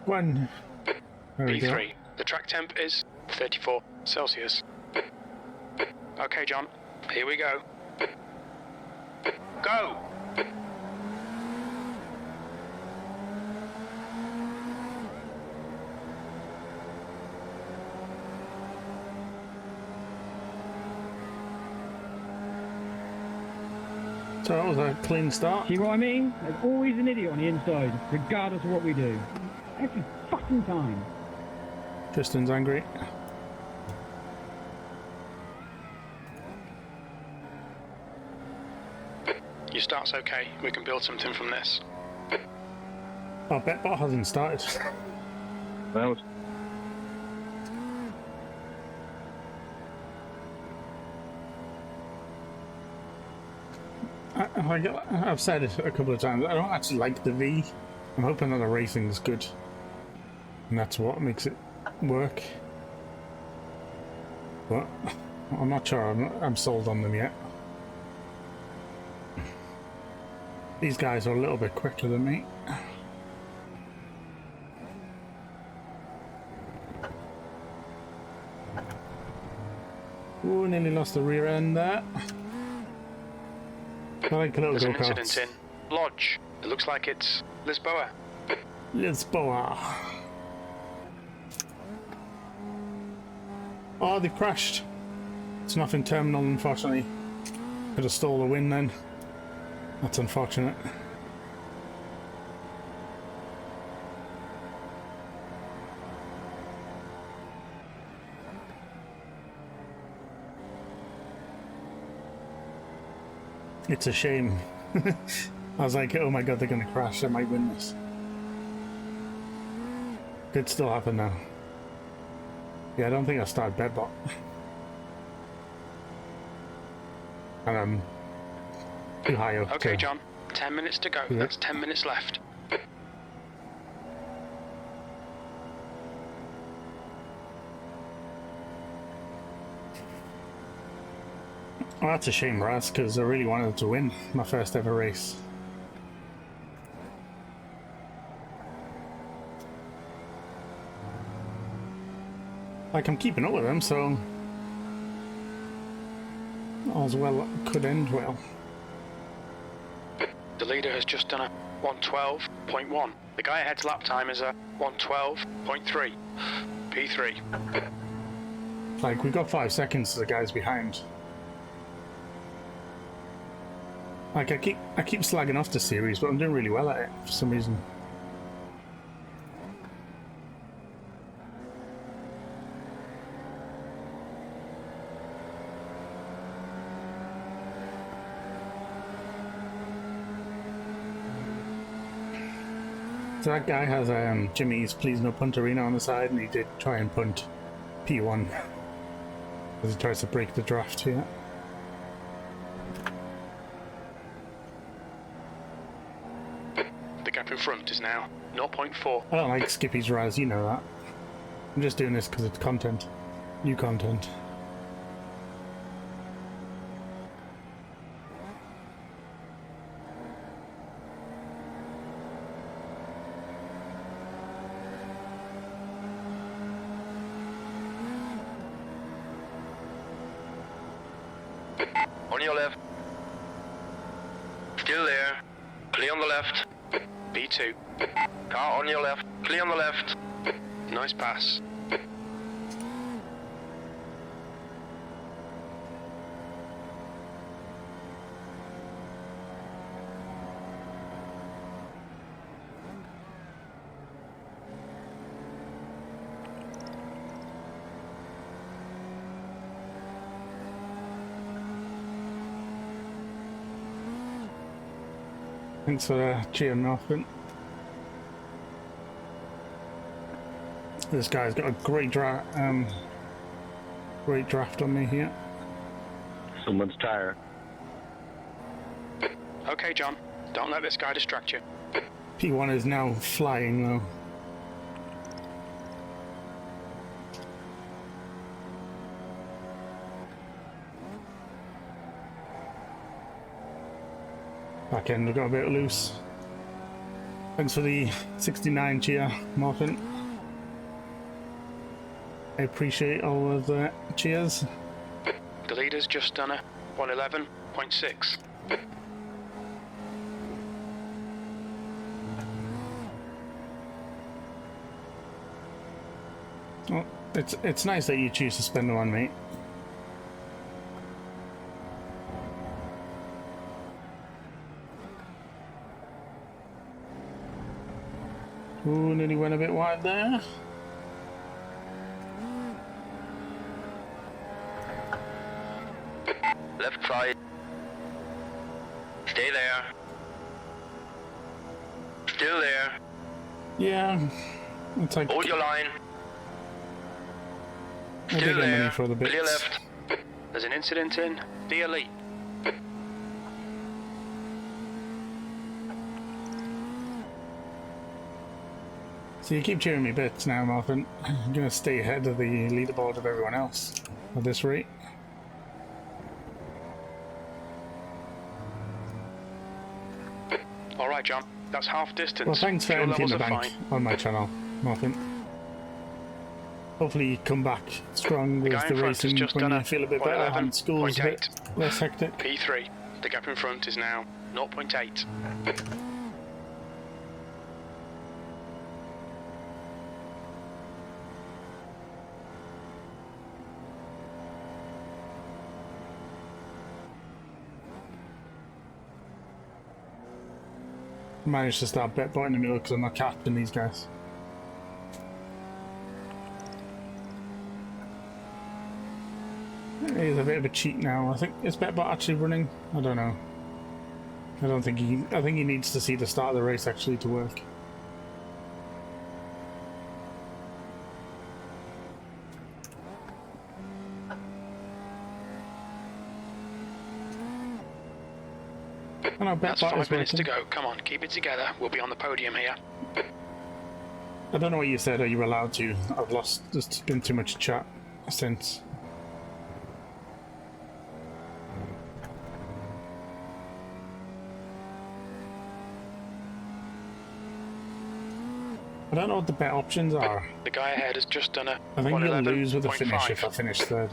One. B3. The track temp is 34 Celsius. Okay, John. Here we go. Go! So that was a clean start. See what I mean? There's always an idiot on the inside, regardless of what we do. Every fucking time. Tristan's angry. Your start's okay. We can build something from this. Oh, BetBot hasn't started. Well, I've said it a couple of times. I don't actually like the V. I'm hoping that the racing is good, and that's what makes it work. But I'm not sure. I'm sold on them yet. These guys are a little bit quicker than me. Ooh, nearly lost the rear end there. I like a little There's an go-karts. incident in Lodge. It looks like it's Lisboa. Lisboa. Oh, they've crashed. It's nothing terminal, unfortunately. Could have stole the win then. That's unfortunate. It's a shame. I was like, oh my god, they're gonna crash. I might win this. Could still happen now. Yeah, I don't think I started BetBot. And I'm too high up. Okay, John. 10 minutes to go. Yeah. That's 10 minutes left. Well, that's a shame, Raz, because I really wanted to win my first ever race. Like, I'm keeping up with them, so all's well could end well. The leader has just done a 112.1. The guy ahead's lap time is a 112.3. P3. Like, we got 5 seconds to the guys behind. Like, I keep slagging off the series, but I'm doing really well at it for some reason. So that guy has Jimmy's Please No Punt Arena on the side, and he did try and punt P1 as he tries to break the draft here. The gap in front is now 0.4. I don't like Skippy's Raz, you know that. I'm just doing this because it's content. New content. On your left. Still there. Clear on the left. B2. Car on your left. Clear on the left. Nice pass. Thanks for cheering off. This guy's got a great draft on me here. someone's tire. Okay, John. Don't let this guy distract you. P1 is now flying though. back end got a bit loose. Thanks for the 69 cheer, Martin. I appreciate all of the cheers. The leader's just done a 111.6. Well, it's nice that you choose to spend them on me. Ooh, nearly went a bit wide there. Left side. Stay there. Still there. Yeah, it's like Hold your line. I Still get money there. for the bits. Clear left. There's an incident in the elite. So you keep cheering me bits now, Martin. I'm gonna stay ahead of the leaderboard of everyone else at this rate. All right, John. That's half distance. Well, thanks for Fuel emptying levels the are bank fine. on my channel, Martin. Hopefully you come back strong with guy the in front has racing just when done you a feel a bit better and school's a bit 111.8. less hectic. P3. The gap in front is now 0.8. Managed to start bet botting in the middle because I'm not captain these guys. He's a bit of a cheat now. I think is Betbot actually running? I don't know. I don't think he. I think he needs to see the start of the race actually to work. I know That's Betbot 5 is minutes to working. go. Come on, keep it together. We'll be on the podium here. I don't know what you said. Are you allowed to? I've lost. There's been too much chat since. I don't know what the bet options are. The guy ahead has just done a I think you'll lose with a 111.5. finish if I finish third.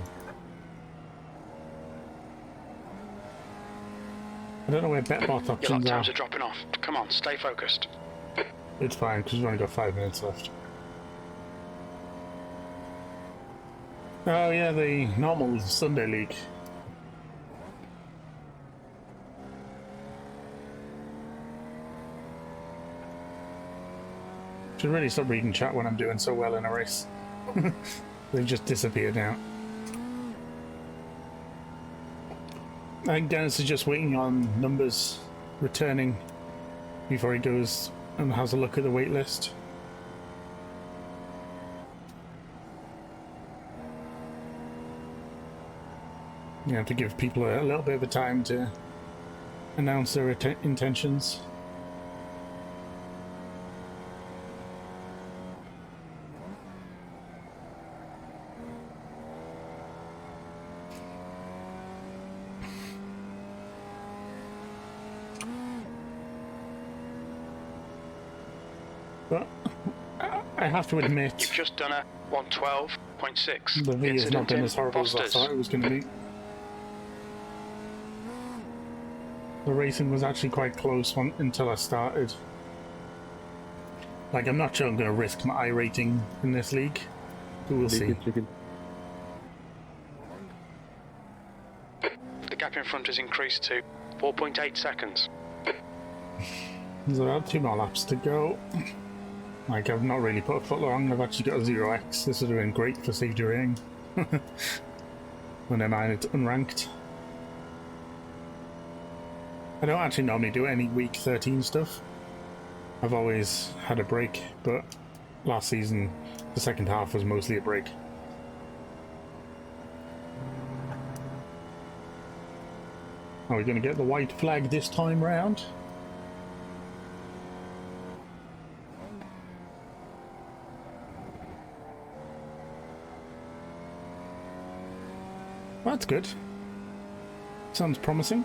I don't know where bet bot Your lap options are. times are dropping off. Come on, stay focused. It's fine because we've only got 5 minutes left. Oh yeah, the normal Sunday league. Should really stop reading chat when I'm doing so well in a race. They've just disappeared now. I think Dennis is just waiting on numbers returning before he goes and has a look at the wait list. You have to give people a little bit of a time to announce their intentions. But I have to admit, You've just done a 112.6. the V has not Incident been in as horrible as I Fosters. thought it was going to be. The racing was actually quite close until I started. Like, I'm not sure I'm going to risk my I rating in this league, but we'll see. The gap in front has increased to 4.8 seconds. There's about 2 more laps to go. Like, I've not really put a foot long, I've actually got a 0x. This would have been great for safety rating. Well, never mind, it's unranked. I don't actually normally do any week 13 stuff. I've always had a break, but last season, the second half was mostly a break. Are we going to get the white flag this time round? That's good. Sounds promising.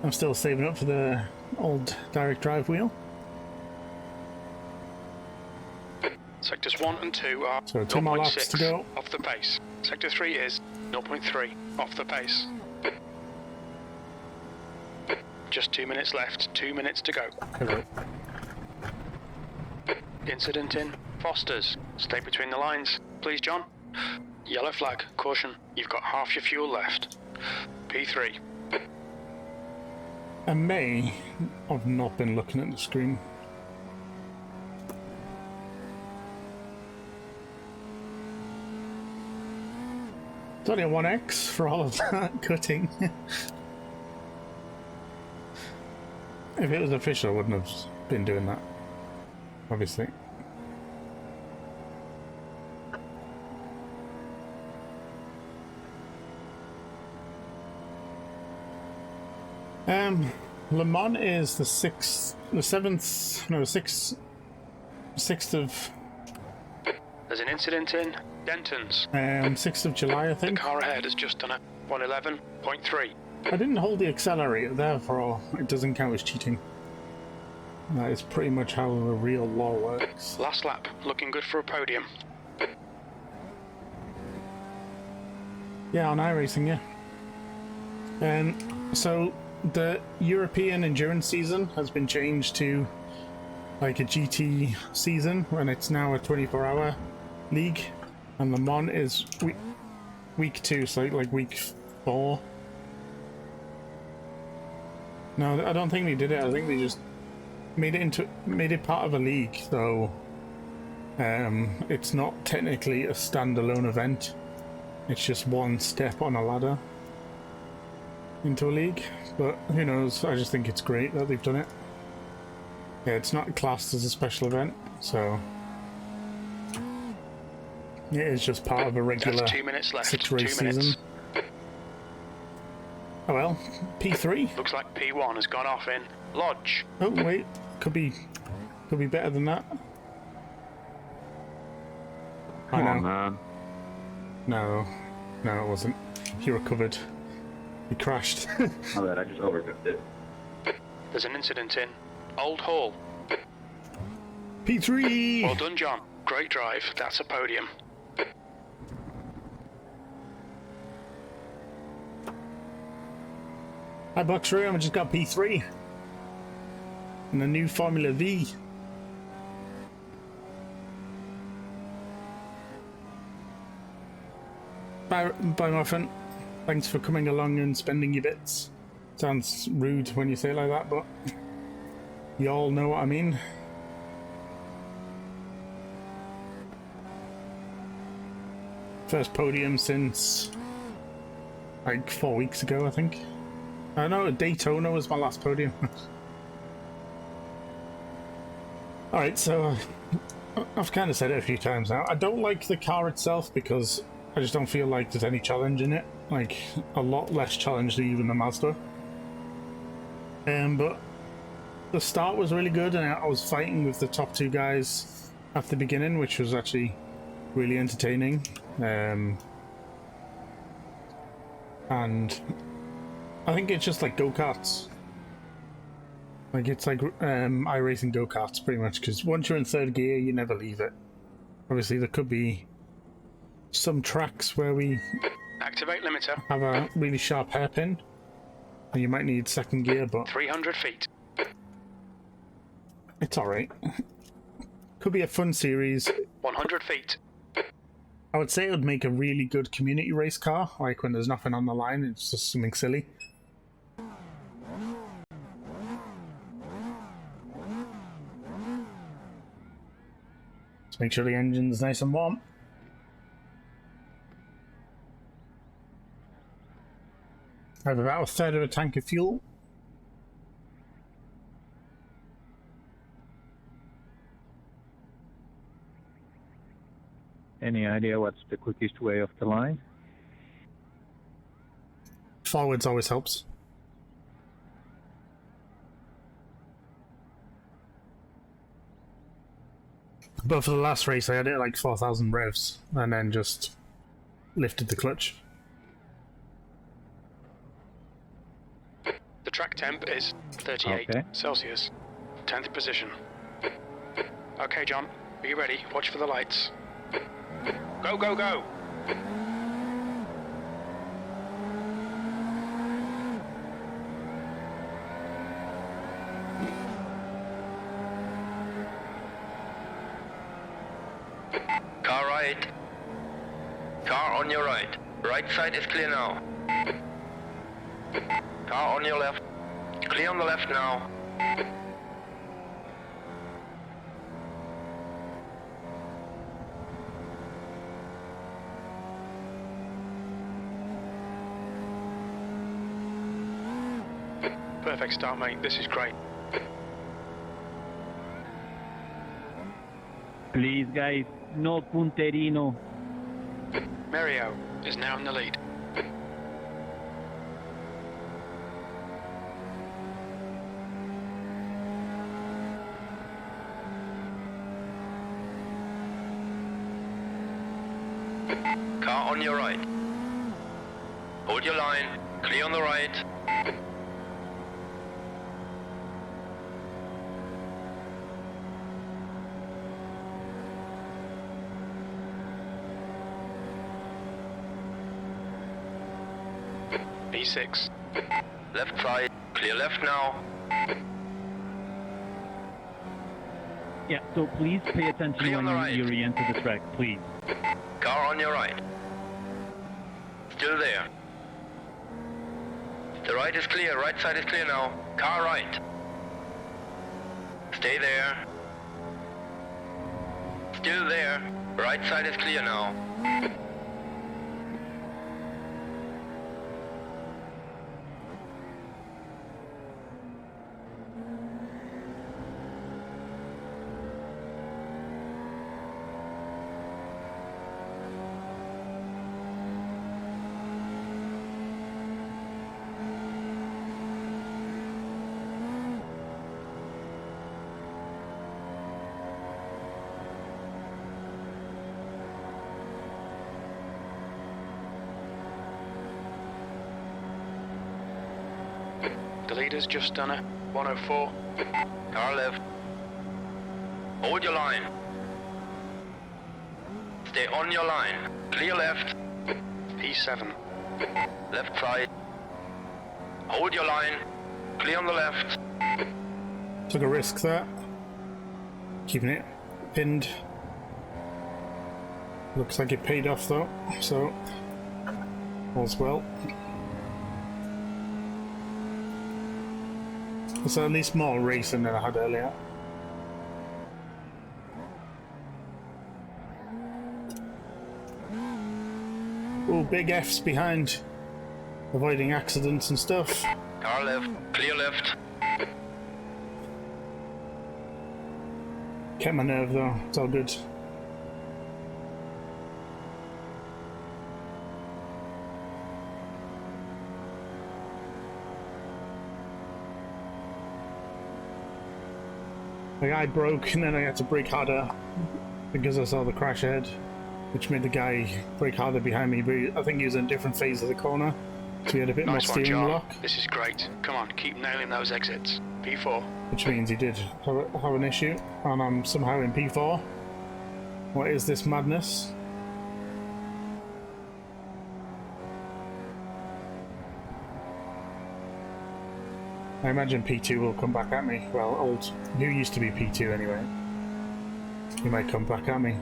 I'm still saving up for the old direct drive wheel. Sectors 1 and 2 are So 2 more laps to 0.6 go. off the pace. Sector 3 is 0.3 off the pace. Just 2 minutes left, 2 minutes to go. Hello. Incident in Foster's. Stay between the lines. Please, John. Yellow flag. Caution. You've got half your fuel left. P3. I may have not been looking at the screen. It's only a 1x for all of that cutting. If it was official, I wouldn't have been doing that, obviously. Le Mans is the 6th of... There's an incident in Denton's. 6th of July, I The think. car ahead has just done a 111.3. I didn't hold the accelerator there for all. It doesn't count as cheating. That is pretty much how the real law works. Last lap. Looking good for a podium. Yeah, on iRacing, yeah. So the European endurance season has been changed to like a GT season, when it's now a 24-hour league, and Le Mans is week 2, so like week 4. No, I don't think they did it. I think they just made it part of a league, so it's not technically a standalone event. It's just one step on a ladder into a league, but who knows? I just think it's great that they've done it. Yeah, it's not classed as a special event, so it is just part of a regular That's 2 minutes left. 6-race 2 minutes. season. Oh well, P3. Looks like P1 has gone off in Lodge. Oh wait, could be better than that. Come on, man. No, it wasn't. He recovered. He crashed. My bad, I just overcooked it. There's an incident in Old Hall. P3. Well done, John. Great drive. That's a podium. Hi, Bucksroom. I just got P3 in the new Formula V. Bye, Muffin. Thanks for coming along and spending your bits. Sounds rude when you say it like that, but you all know what I mean. First podium since like 4 weeks ago, I think. I know Daytona was my last podium. Alright, so I've kind of said it a few times now. I don't like the car itself because I just don't feel like there's any challenge in it. Like, a lot less challenge than even the Mazda. But the start was really good, and I was fighting with the top 2 guys at the beginning, which was actually really entertaining. And I think it's just like go-karts. Like, it's like iRacing go-karts, pretty much, because once you're in 3rd gear, you never leave it. Obviously, there could be some tracks where we Activate limiter. have a really sharp hairpin, and you might need 2nd gear, but 300 feet. it's alright. Could be a fun series. 100 feet. I would say it would make a really good community race car, like when there's nothing on the line, it's just something silly. Let's make sure the engine's nice and warm. I have about 1/3 of a tank of fuel. Any idea what's the quickest way off the line? Forwards always helps. But for the last race, I had it at like 4,000 revs, and then just lifted the clutch. The track Temp is 38 Okay. Celsius. 10th position. Okay, John. Are you ready? Watch for the lights. Go, go, go! Car right. Car on your right. Right side is clear now. Car on your left. Clear on the left now. Perfect start, mate. This is great. Please, guys, no punterino. Mario is now in the lead. Car on your right. Hold your line. Clear on the right. B6. Left side. Clear left now. Yeah, so please pay attention Clear on when the right. you re-enter the track, please. Car on your right. Still there. The right is clear. Right side is clear now. Car right. Stay there. Still there. Right side is clear now. The leader's just done a 104. Car left. Hold your line. Stay on your line. Clear left. P7. Left side. Hold your line. Clear on the left. Took a risk there. Keeping it pinned. Looks like it paid off though, so all's well. It's at least more racing than I had earlier. Oh, big F's behind. Avoiding accidents and stuff. Car left. Clear left. Kept my nerve though, it's all good. The guy broke and then I had to brake harder because I saw the crash ahead, which made the guy brake harder behind me, but I think he was in a different phase of the corner, so he had a bit more Nice one, steering John. lock, This is great. Come on, keep nailing those exits. P4. which means he did have an issue, and I'm somehow in P4. What is this madness? I imagine P2 will come back at me. Well, old, you used to be P2 anyway. He might come back at me.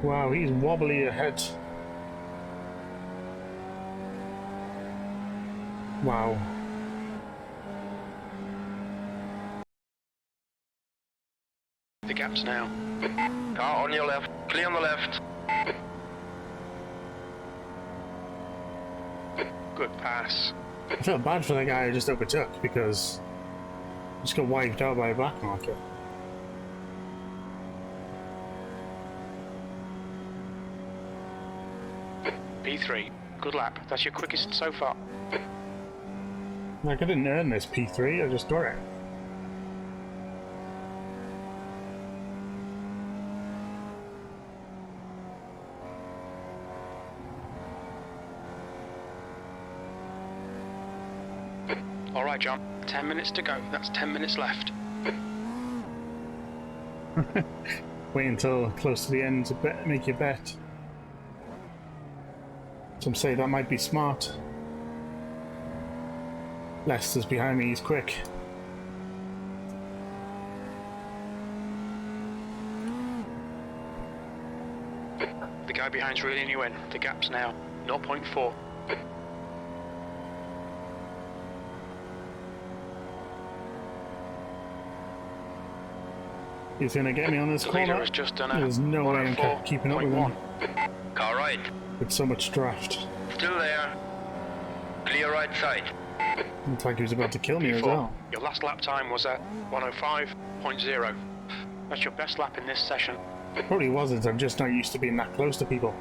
Wow, he's wobbly ahead. Wow. The gaps now. Car on your left. Clear on the left. Good pass. I felt bad for the guy I just overtook because I just got wiped out by a black marker. P3. Good lap. That's your quickest so far. Like, I didn't earn this P3, I just got it. All right, John. 10 minutes to go. That's 10 minutes left. Wait until close to the end to make your bet. Some say that might be smart. Lester's behind me, he's quick. The guy behind's reeling you in. The gap's now 0.4. He's gonna get me on this The leader corner. has just done a There's no way I'm keeping up with him 104.1. Car right. with so much draft. Still there. Clear right side. Looks like he was about to kill me as P4. well. Your last lap time was at 105.0. That's your best lap in this session. Probably wasn't, I'm just not used to being that close to people.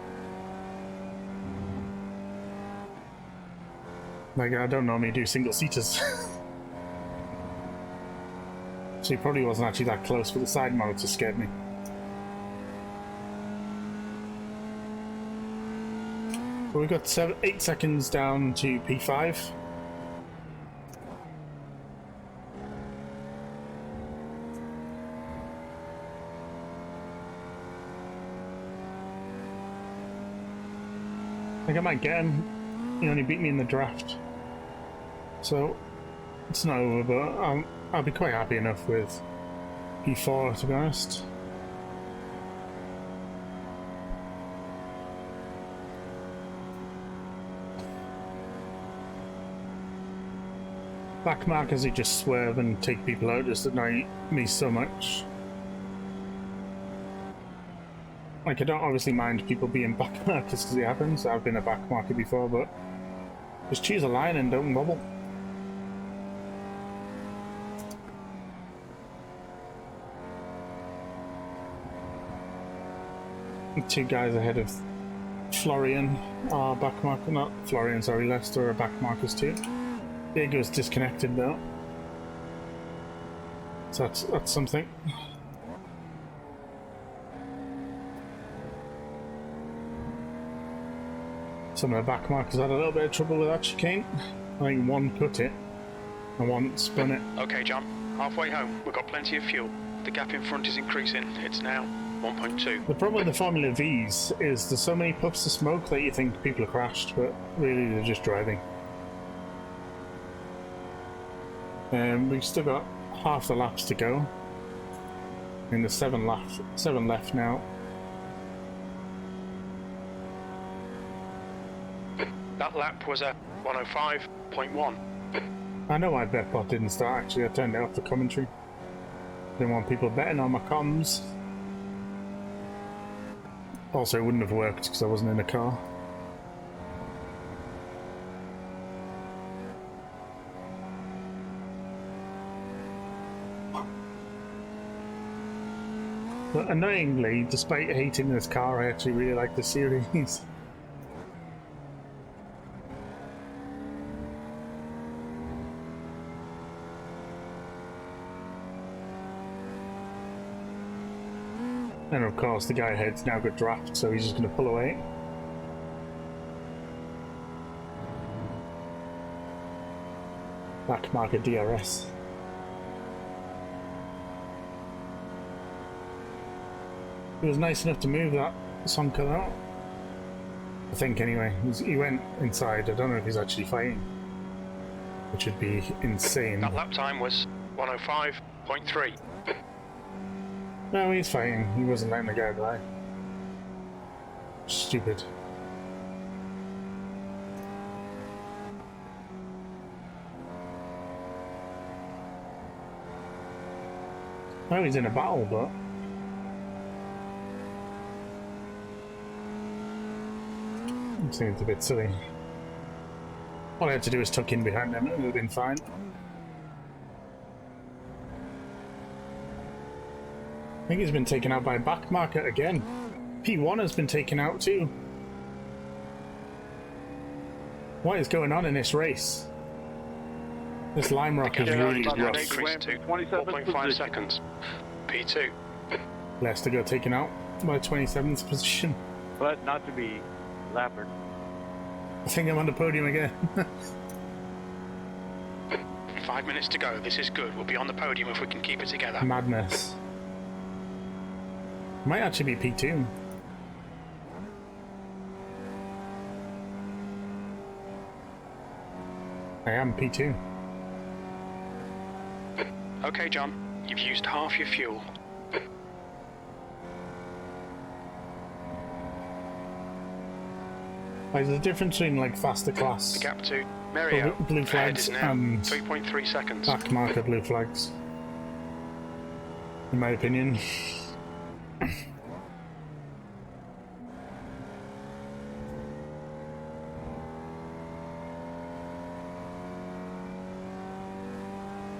Like, I don't normally do single seaters. So he probably wasn't actually that close, but the side monitor scared me. But we've got 8 seconds down to P5. I think I might get him. He only beat me in the draft. So, it's not over, but I'll be quite happy enough with P4, to be honest. Back markers, he just swerve and take people out, just annoy me so much. Like, I don't obviously mind people being back markers because it happens. I've been a back marker before, but just choose a line and don't wobble. Two guys ahead of Florian are back marker, not Florian, sorry, Lester are back markers too. Diego's disconnected though, so that's something. Some of the back markers had a little bit of trouble with that chicane. I think one cut it and one spun it. Okay, John. Halfway home. We've got plenty of fuel. The gap in front is increasing. It's now 1.2. The problem with the Formula V's is there's so many puffs of smoke that you think people have crashed, but really they're just driving. We've still got half the laps to go. And there's 7 left now. That lap was at 105.1. I know why BetBot didn't start actually, I turned it off the commentary. Didn't want people betting on my comms. Also, it wouldn't have worked because I wasn't in a car. But annoyingly, despite hating this car, I actually really like the series. And of course, the guy ahead's now got draft, so he's just going to pull away. Back marker DRS. He was nice enough to move that Sonka out. I think anyway. He went inside. I don't know if he's actually fighting. Which would be insane. That lap time was 105.3. No, he's fighting. He wasn't letting the guy die. Stupid. I know he's in a battle, but... it seems a bit silly. All I had to do was tuck in behind them, it would have been fine. I think he's been taken out by a back marker again. P1 has been taken out too. What is going on in this race? This lime rock is really rough. Increased to 4.5 seconds. P2. Leicester got taken out by 27th position. But not to be lappered. I think I'm on the podium again. 5 minutes to go. This is good. We'll be on the podium if we can keep it together. Madness. Might actually be P2. I am P2. Okay, John. You've used half your fuel. There's a difference between like faster The class, gap to Mario blue ahead flags, is now and 3.3 seconds. back marker blue flags. In my opinion.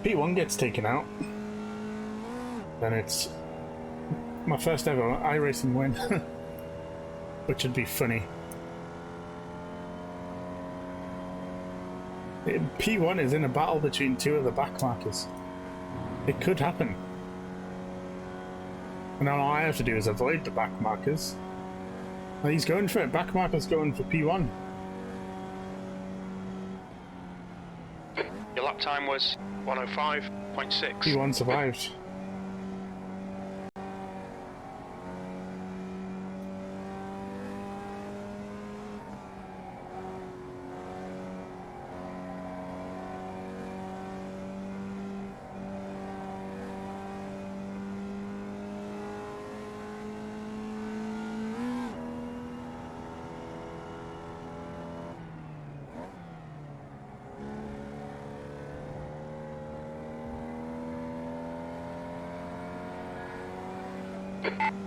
P1 gets taken out, then it's my first ever iRacing win, which would be funny. P1 is in a battle between two of the back markers. It could happen. And all I have to do is avoid the back markers. Well, he's going for it. Back marker's going for P1. Your lap time was 105.6. P1 survived.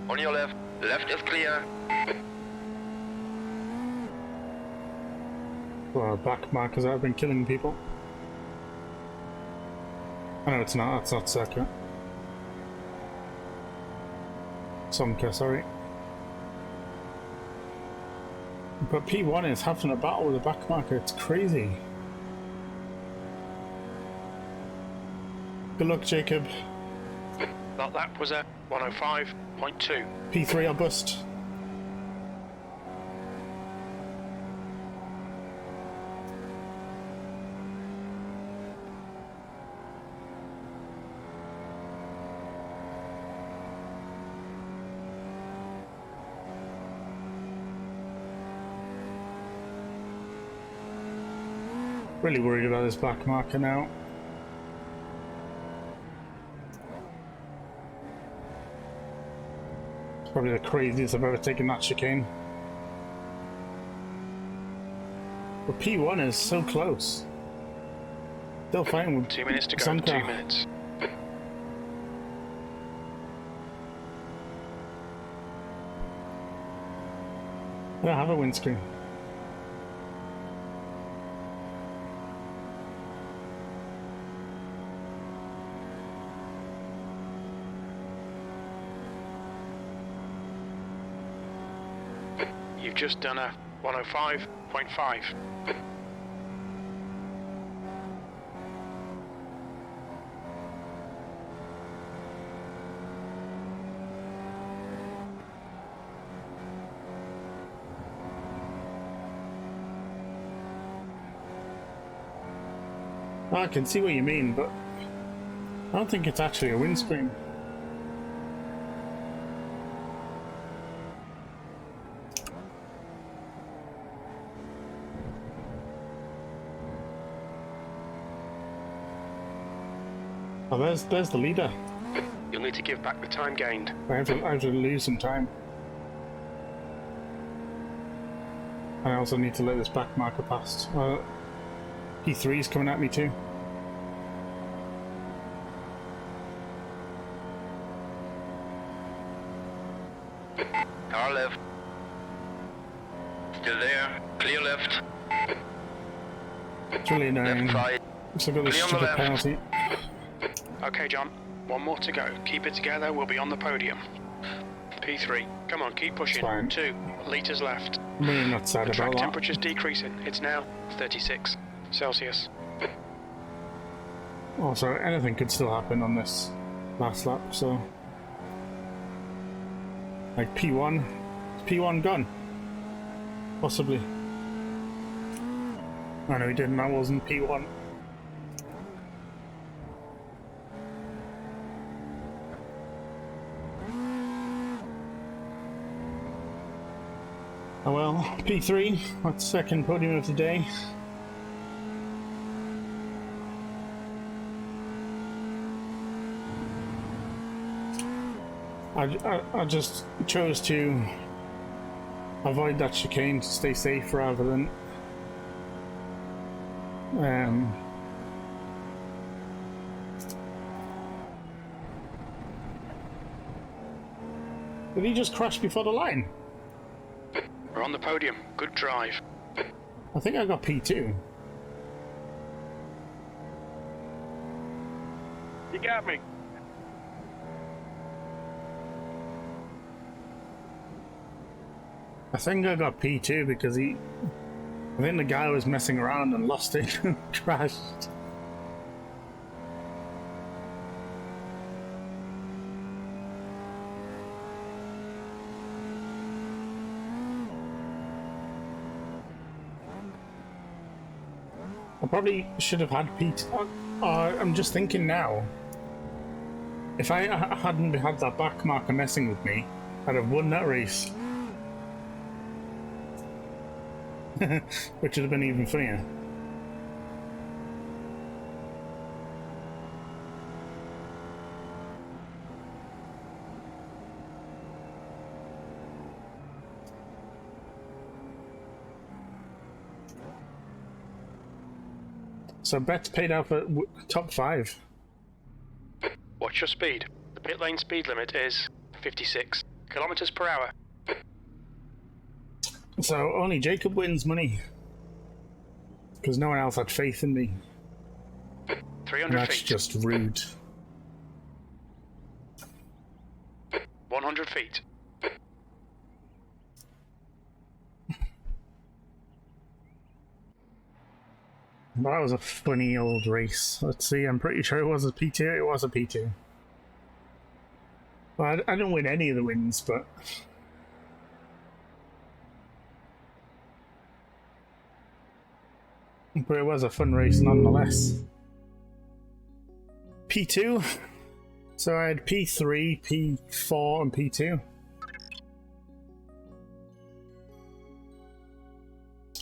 On your left. Left is clear. Well, back markers have been killing people. Oh, no, it's not. That's not circuit. Somka, sorry. But P1 is having a battle with the back marker. It's crazy. Good luck, Jacob. That lap was at 105.2. P3 or bust. Really worried about this back marker now. It's probably the craziest I've ever taken that chicane. But P1 is so close. Still fighting with 2 minutes to go. Sunka. 2 minutes. I don't have a windscreen. You've just done a 105.5. I can see what you mean, but I don't think it's actually a windscreen. Oh, there's the leader. You'll need to give back the time gained. I have to lose some time. I also need to let this back marker pass. P3's coming at me too. Car left. Still there. Clear left. It's really annoying. Left side. So I've got this Clear on the stupid left. penalty. Okay, John. One more to go. Keep it together. We'll be on the podium. P3. Come on, keep pushing. Fine. 2 litres left. I'm really not sad The track about that. temperature's decreasing. It's now 36 Celsius. Also, anything could still happen on this last lap, so... Like P1? Is P1 gone? Possibly. Oh no, he didn't. That wasn't P1. P3, that's second podium of the day. I just chose to avoid that chicane to stay safe rather than Did he just crash before the line? We're on the podium. Good drive. I think I got P2. You got me. I think I got P2 because I think the guy was messing around and lost it and crashed. I probably should have had P2. I'm just thinking now. If I hadn't had that back marker messing with me, I'd have won that race. Which would have been even funnier. So bets paid out for top 5. Watch your speed. The pit lane speed limit is 56 kilometers per hour. So only Jacob wins money. Because no one else had faith in me. 300 That's feet. just rude. 100 feet. That was a funny old race. Let's see, I'm pretty sure it was a P2. It was a P2. Well, I didn't win any of the wins, but... But it was a fun race nonetheless. P2. So I had P3, P4, and P2.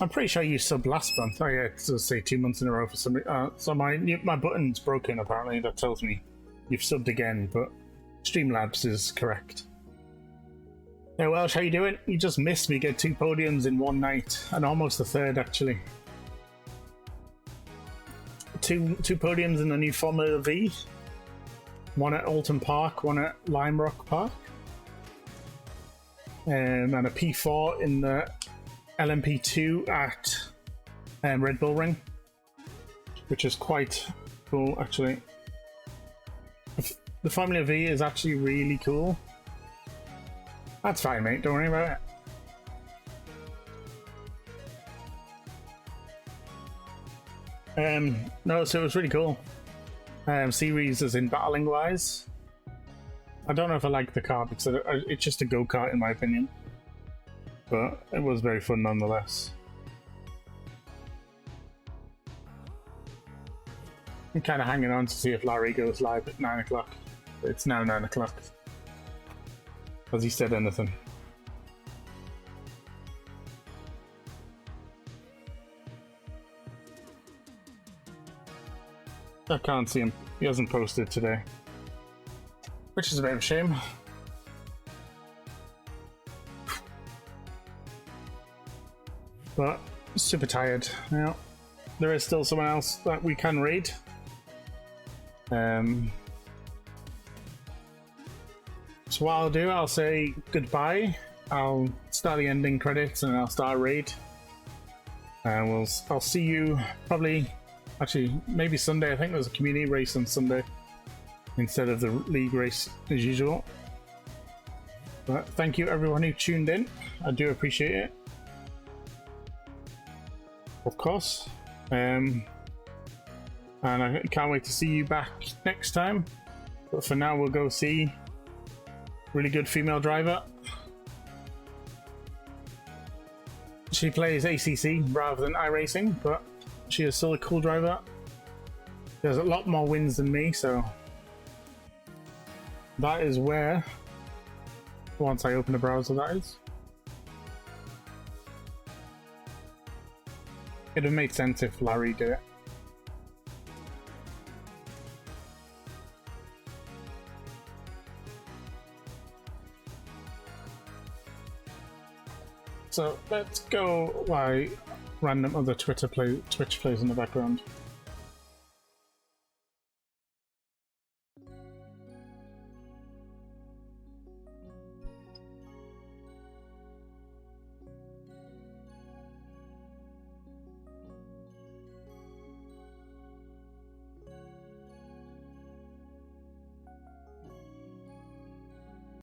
I'm pretty sure you subbed last month. Oh yeah, it'll say 2 months in a row for some. So my button's broken apparently. That tells me you've subbed again, but Streamlabs is correct. Hey Welsh, how you doing? You just missed me get 2 podiums in one night, and almost a third actually. Two podiums in the new Formula V. One at Alton Park, one at Lime Rock Park. And a P4 in the LMP2 at Red Bull Ring. Which is quite cool actually. The Formula V is actually really cool. That's fine mate, don't worry about it. No, so it was really cool. Series as in battling wise. I don't know if I like the car because it's just a go-kart in my opinion. But it was very fun nonetheless. I'm kind of hanging on to see if Larry goes live at 9 o'clock. It's now 9 o'clock. Has he said anything? I can't see him. He hasn't posted today. Which is a bit of a shame. But super tired now. There is still someone else that we can raid. So what I'll do, I'll say goodbye. I'll start the ending credits and I'll start a raid. And I'll see you probably. Actually, maybe Sunday. I think there's a community race on Sunday instead of the league race as usual. But thank you everyone who tuned in. I do appreciate it. Of course. And I can't wait to see you back next time. But for now, we'll go see really good female driver. She plays ACC rather than iRacing, but she is still a cool driver. She has a lot more wins than me, so that is where, once I open the browser, that is. It'd have made sense if Larry did it. So let's go while random other Twitch plays in the background.